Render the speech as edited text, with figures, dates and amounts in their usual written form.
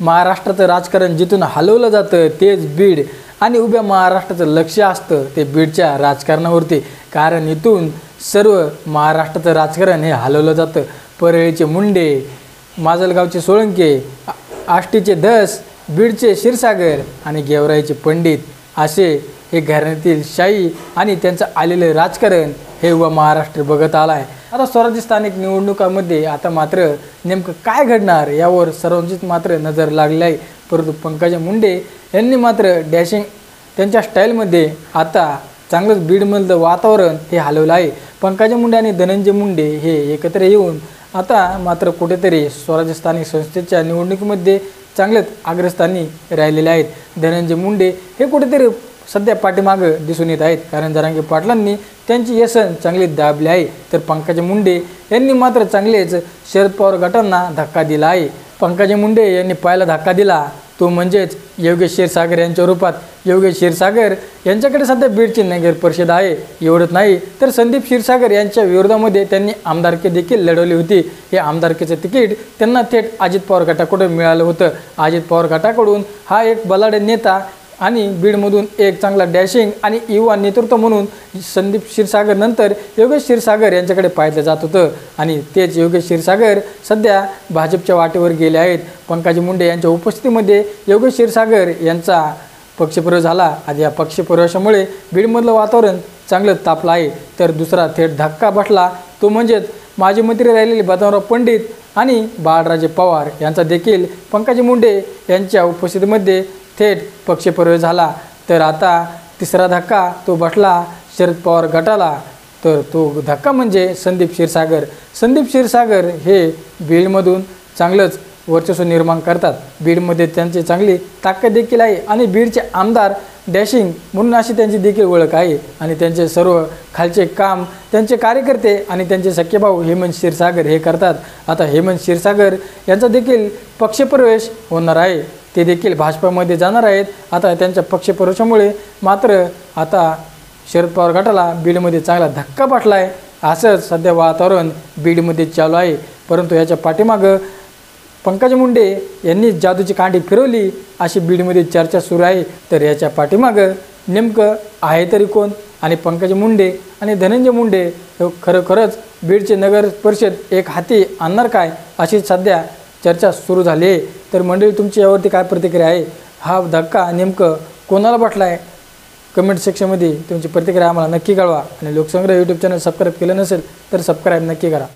महाराष्ट्राचं राजकारण जिथून हलवलं जातं तेच बीड आणि उभ्या महाराष्ट्राचं लक्ष असतं ते बीडच्या राजकारणावरती। कारण इथून सर्व महाराष्ट्राचं राजकारण हे हलवलं जातं। परळीचे मुंडे, माजलगावचे सोळंके, आष्टीचे धस, बीडचे क्षीरसागर आणि गेवराईचे पंडित असे हे घराण्यातील शाही आणि त्यांचं आलेलं राजकारण हे उभा महाराष्ट्र बघत आला आहे। आता स्वराज्य स्थानिक निवडणुकांमध्ये आता मात्र नेमकं काय घडणार यावर सर्वांचीच मात्र नजर लागली आहे। परंतु पंकजा मुंडे यांनी मात्र डॅशिंग त्यांच्या स्टाईलमध्ये आता चांगलंच बीडमधलं वातावरण हे हलवलं आहे। पंकजा मुंडे आणि धनंजय मुंडे हे एकत्र येऊन आता मात्र कुठेतरी स्वराज्य स्थानिक संस्थेच्या निवडणुकीमध्ये चांगलेच अग्रस्थानी राहिलेले आहेत। धनंजय मुंडे हे कुठेतरी सध्या पाठीमागं दिसून येत आहेत, कारण जरांगे पाटलांनी त्यांची यशन चांगली दाबली आहे। तर पंकजा मुंडे यांनी मात्र चांगलेच शरद पवार गटांना धक्का दिला आहे। पंकजा मुंडे यांनी पहिला धक्का दिला तो म्हणजेच योगेश क्षीरसागर यांच्या रूपात। योगेश क्षीरसागर यांच्याकडे सध्या बीडची नगर परिषद आहे। एवढंच नाही तर संदीप क्षीरसागर यांच्या विरोधामध्ये त्यांनी आमदारकी देखील लढवली होती। हे आमदारकीचं तिकीट त्यांना थेट अजित पवार गटाकडून मिळालं होतं। अजित पवार गटाकडून हा एक बलाढ्य नेता आणि बीडमधून एक चांगला डॅशिंग आणि युवा नेतृत्व म्हणून संदीप क्षीरसागर नंतर योगेश क्षीरसागर यांच्याकडे पाहिलं जात होतं आणि तेच योगेश क्षीरसागर सध्या भाजपच्या वाटेवर गेले आहेत। पंकजा मुंडे यांच्या उपस्थितीमध्ये योगेश क्षीरसागर यांचा पक्षप्रवेश झाला आणि या पक्षप्रवेशामुळे बीडमधलं वातावरण चांगलं तापलं आहे। तर दुसरा थेट धक्का बसला तो म्हणजेच माजी मंत्री राहिलेले बदामराव पंडित आणि बाळराजे पवार यांचा देखील पंकजा मुंडे यांच्या उपस्थितीमध्ये थेट पक्षप्रवेश झाला। तर आता तिसरा धक्का तो बसला शरद पवार गटाला, तर तो धक्का म्हणजे संदीप क्षीरसागर। संदीप क्षीरसागर हे बीडमधून चांगलंच वर्चस्व निर्माण करतात। बीडमध्ये त्यांची चांगली ताकद देखील आहे आणि बीडचे आमदार डॅशिंग म्हणून अशी त्यांची देखील ओळख आहे आणि त्यांचे सर्व खालचे काम त्यांचे कार्यकर्ते आणि त्यांचे सख्खे भाऊ हेमंत क्षीरसागर हे करतात। आता हेमंत क्षीरसागर यांचा देखील पक्षप्रवेश होणार आहे, ते देखील भाजपामध्ये जाणार आहेत। आता त्यांच्या पक्षप्रवेशामुळे मात्र आता शरद पवार गटाला बीडमध्ये चांगला धक्का बसला आहे असंच सध्या वातावरण बीडमध्ये चालू आहे। परंतु याच्या पाठीमागं पंकजा मुंडे यांनी जादूची कांडी फिरवली अशी बीडमध्ये चर्चा सुरू आहे। तर याच्या पाठीमागं नेमकं आहे तरी कोण आणि पंकजा मुंडे आणि धनंजय मुंडे खरोखरच बीडचे नगर परिषद एक हाती आणणार काय अशी सध्या चर्चा सुरू झाली आहे। तर मंडळी तुमची यावरती काय प्रतिक्रिया आहे? हा धक्का नेमकं कोणाला बसला आहे? कमेंट सेक्शनमध्ये तुमची प्रतिक्रिया आम्हाला नक्की कळवा आणि लोकसंग्रह यूट्यूब चॅनल सबस्क्राईब केलं नसेल तर सबस्क्राईब नक्की करा।